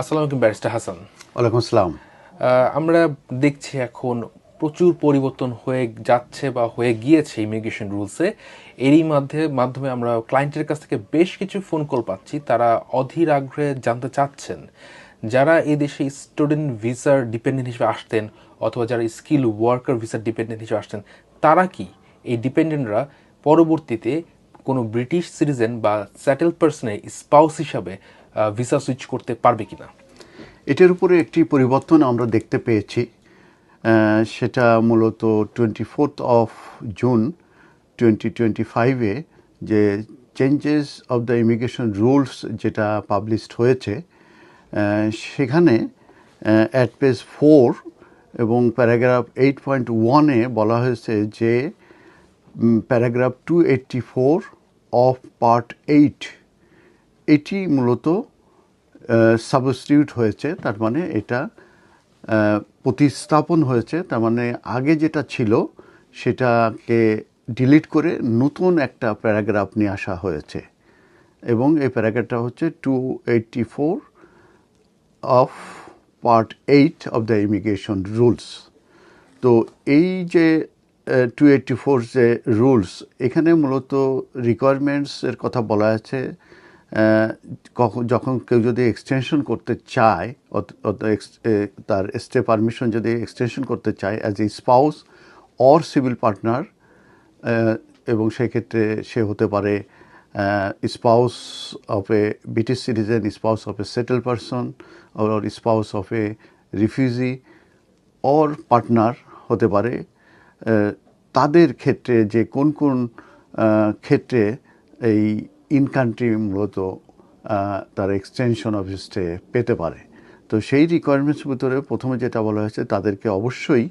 আসসালামু আলাইকুম ব্যারিস্টার হাসান। ওয়ালাইকুম আসসালাম। আমরা দেখছি এখন প্রচুর পরিবর্তন হয়ে যাচ্ছে বা হয়ে গিয়েছে ইমিগ্রেশন রুলসে। এরই মাধ্যমে আমরা ক্লায়েন্টের কাছ থেকে বেশ কিছু ফোন কল পাচ্ছি, তারা অধীর আগ্রহে জানতে চাচ্ছেন যারা এই দেশে স্টুডেন্ট ভিসার ডিপেন্ডেন্ট হিসেবে আসতেন অথবা যারা স্কিল ওয়ার্কার ভিসার ডিপেন্ডেন্ট হিসেবে আসতেন, তারা কি এই ডিপেন্ডেন্টরা পরবর্তীতে কোনো ব্রিটিশ সিটিজেন বা সেটেল পার্সনের স্পাউস হিসাবে ভিসা সুইচ করতে পারবে কিনা। এটার উপরে একটি পরিবর্তন আমরা দেখতে পেয়েছি। সেটা মূলত 24 জুন 2025-এ যে changes of the immigration rules যেটা পাবলিশড হয়েছে, সেখানে অ্যাট পেজ 4 এবং প্যারাগ্রাফ 8.1-এ বলা হয়েছে যে প্যারাগ্রাফ 284 অফ পার্ট 8 এটি মূলত সাবস্টিটিউট হয়েছে। তার মানে এটা প্রতিস্থাপন হয়েছে। তার মানে আগে যেটা ছিল সেটাকে ডিলিট করে নতুন একটা প্যারাগ্রাফ নিয়ে আসা হয়েছে এবং এই প্যারাগ্রাফটা হচ্ছে 284 of part 8 of the immigration rules. তো এই যে 284 যে রুলস, এখানে মূলত রিকোয়ারমেন্টসের কথা বলা আছে। যখন কেউ যদি এক্সটেনশন করতে চায়, তার স্টে পারমিশন যদি এক্সটেনশন করতে চায় as a spouse or civil partner, এবং সেক্ষেত্রে সে হতে পারে spouse of a British citizen, spouse of a settle person, or spouse of a refugee or partner হতে পারে। তাদের ক্ষেত্রে যে কোন কোন ক্ষেত্রে এই ইন কান্ট্রি মূলত তার এক্সটেনশন অফ স্টে পেতে পারে। তো সেই রিকোয়ারমেন্টস ভিতরে প্রথমে যেটা বলা হয়েছে, তাদেরকে অবশ্যই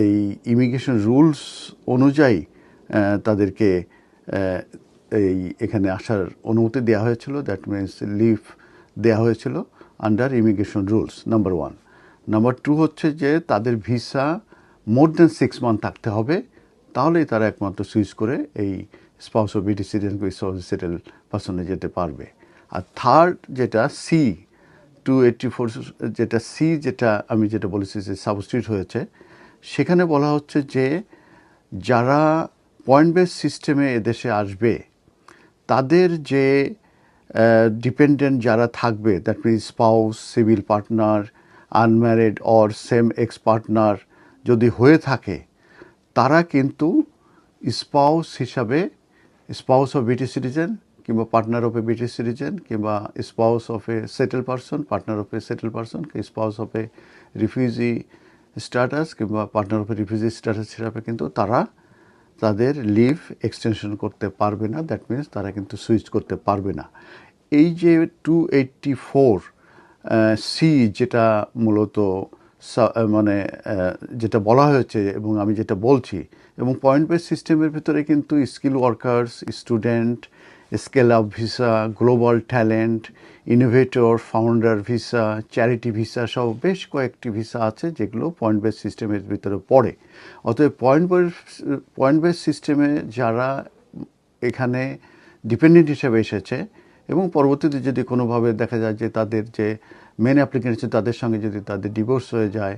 এই ইমিগ্রেশন রুলস অনুযায়ী তাদেরকে এই এখানে আসার অনুমতি দেওয়া হয়েছিল। দ্যাট মিনস লিভ দেওয়া হয়েছিল under immigration rules, number 1। Number 2 হচ্ছে যে তাদের ভিসা মোর দেন 6 মান্থ থাকতে হবে, তাহলেই তারা একমাত্র সুইচ করে এই spouse of British citizen settle পার্সনে যেতে পারবে। আর থার্ড যেটা সি 284, যেটা সি, যেটা আমি যেটা বলেছি যে সাবস্টিটিউট হয়েছে, সেখানে বলা হচ্ছে যে যারা পয়েন্ট বেস সিস্টেমে এদেশে আসবে, তাদের যে ডিপেন্ডেন্ট যারা থাকবে, that means spouse, civil partner, unmarried or same sex partner যদি হয়ে থাকে, তারা কিন্তু স্পাউস হিসাবে স্পাউস অফ ব্রিটিশ সিটিজেন কিংবা partner of a British citizen কিংবা spouse of a settle person, partner of a settle person, spouse of a refugee status কিংবা partner of a refugee status হিসাবে কিন্তু তারা তাদের লিভ এক্সটেনশন করতে পারবে না। দ্যাট মিনস তারা কিন্তু সুইচ করতে পারবে না। এই যে 284 সি, যেটা মূলত মানে যেটা বলা হয়েছে এবং আমি যেটা বলছি, এবং পয়েন্ট বেস সিস্টেমের ভিতরে কিন্তু skill workers, student, scale up visa, global talent, innovator, founder visa, charity visa সহ বেশ কয়েকটি ভিসা আছে যেগুলো পয়েন্ট বেস সিস্টেমের ভিতরে পড়ে। অতএব পয়েন্ট বেস সিস্টেমে যারা এখানে ডিপেন্ডেন্ট হিসেবে এসেছে এবং পরবর্তীতে যদি কোনোভাবে দেখা যায় যে তাদের যে মেন অ্যাপ্লিকেন্ট আছে তাদের সঙ্গে যদি তাদের ডিভোর্স হয়ে যায়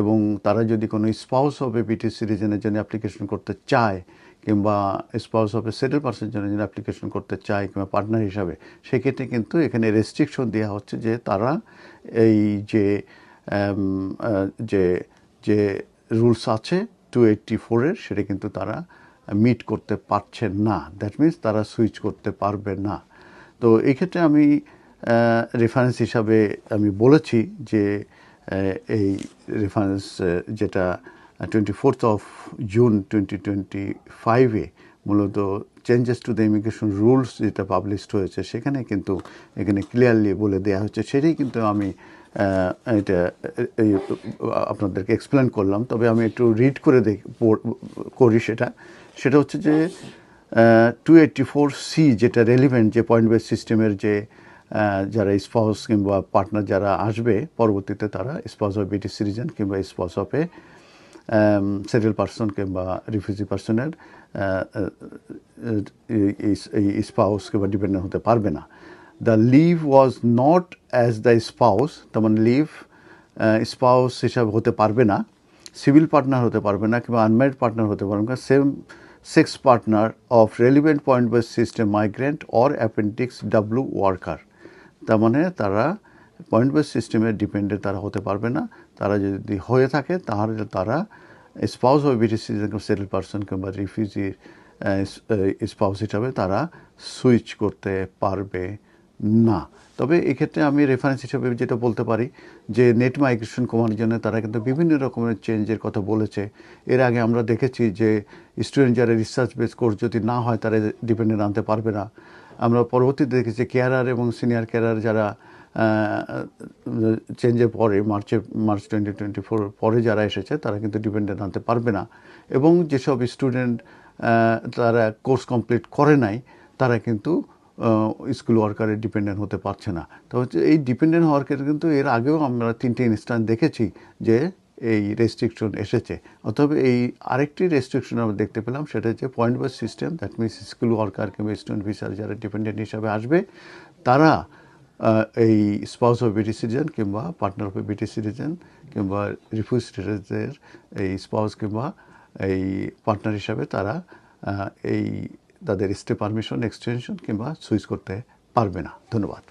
এবং তারা যদি কোনো স্পাউস অফ এ ব্রিটিশ সিটিজেনের জন্য অ্যাপ্লিকেশন করতে চায় কিংবা স্পাউস অফ এ সেটেল পার্সনের জন্য যদি অ্যাপ্লিকেশন করতে চায় কিংবা পার্টনার হিসাবে, সেক্ষেত্রে কিন্তু এখানে রেস্ট্রিকশন দেওয়া হচ্ছে যে তারা এই যে যে যে রুলস আছে 284-এর, সেটা কিন্তু তারা মিট করতে পারছেন না। দ্যাট মিনস তারা সুইচ করতে পারবে না। তো এই ক্ষেত্রে আমি রেফারেন্স হিসাবে আমি বলেছি যে এই রেফারেন্স যেটা 24 জুন 2025-এ মূলত changes to the immigration rules যেটা পাবলিশড হয়েছে, সেখানে কিন্তু এখানে ক্লিয়ারলি বলে দেওয়া হচ্ছে। সেটাই কিন্তু আমি এটা আপনাদেরকে এক্সপ্লেন করলাম। তবে আমি একটু রিড করে করি। সেটা হচ্ছে যে 284 সি যেটা রেলিভেন্ট, যে পয়েন্ট বেস সিস্টেমের যে যারা স্পাউস কিংবা পার্টনার যারা আসবে পরবর্তীতে, তারা স্পাউস অফ ব্রিটিশ সিটিজেন কিংবা spouse of a settle person কিংবা রিফিউজি পার্সনের স্পাউস কিংবা ডিপেন্ডেন্ট হতে পারবে না। The leave was not as the spouse, তার মানে লিভ স্পাউস হিসাবে হতে পারবে না, সিভিল পার্টনার হতে পারবে না, কিংবা আনম্যারিড পার্টনার হতে পারবে না, same sex partner of relevant point base system migrant or appendix W worker. তার মানে তারা পয়েন্ট বেস সিস্টেমের ডিপেন্ডেন্ট তারা হতে পারবে না। তারা যদি হয়ে থাকে তাহলে তারা স্পাউস বা ব্রিটিশ সিটিজেন কিংবা সেটেল পারসন কিংবা রিফিউজি স্পাউস হিসাবে তারা সুইচ করতে পারবে না। তবে এক্ষেত্রে আমি রেফারেন্স হিসেবে যেটা বলতে পারি যে নেট মাইগ্রেশন কমানোর জন্য তারা কিন্তু বিভিন্ন রকমের চেঞ্জের কথা বলেছে। এর আগে আমরা দেখেছি যে স্টুডেন্ট যারা রিসার্চ বেস কোর্স যদি না হয় তারা ডিপেন্ডেন্ট আনতে পারবে না। আমরা পরবর্তীতে দেখেছি কেয়ারার এবং সিনিয়র কেয়ারার যারা চেঞ্জের পরে মার্চ 2024 পরে যারা এসেছে তারা কিন্তু ডিপেন্ডেন্ট আনতে পারবে না। এবং যেসব স্টুডেন্ট তারা কোর্স কমপ্লিট করে নাই তারা কিন্তু স্কুল ওয়ার্কারের ডিপেন্ডেন্ট হতে পারছে না। তো হচ্ছে এই ডিপেন্ডেন্ট হওয়ার ক্ষেত্রে কিন্তু এর আগেও আমরা 3টে ইনস্ট্যান্স দেখেছি যে এই রেস্ট্রিকশন এসেছে। অথবা এই আরেকটি রেস্ট্রিকশন আমরা দেখতে পেলাম, সেটা হচ্ছে point base system. That means school worker কিংবা স্টুডেন্ট ভিসার যারা ডিপেন্ডেন্ট হিসাবে আসবে তারা এই স্পাউস অফ ব্রিটিশ সিটিজেন কিংবা পার্টনার অফ ব্রিটিশ সিটিজেন কিংবা রিফিউজ স্ট্যাটাসের এই স্পাউস কিংবা এই পার্টনার হিসাবে তারা এই তাদের স্টে পারমিশন এক্সটেনশন কিংবা সুইচ করতে পারবে না। ধন্যবাদ।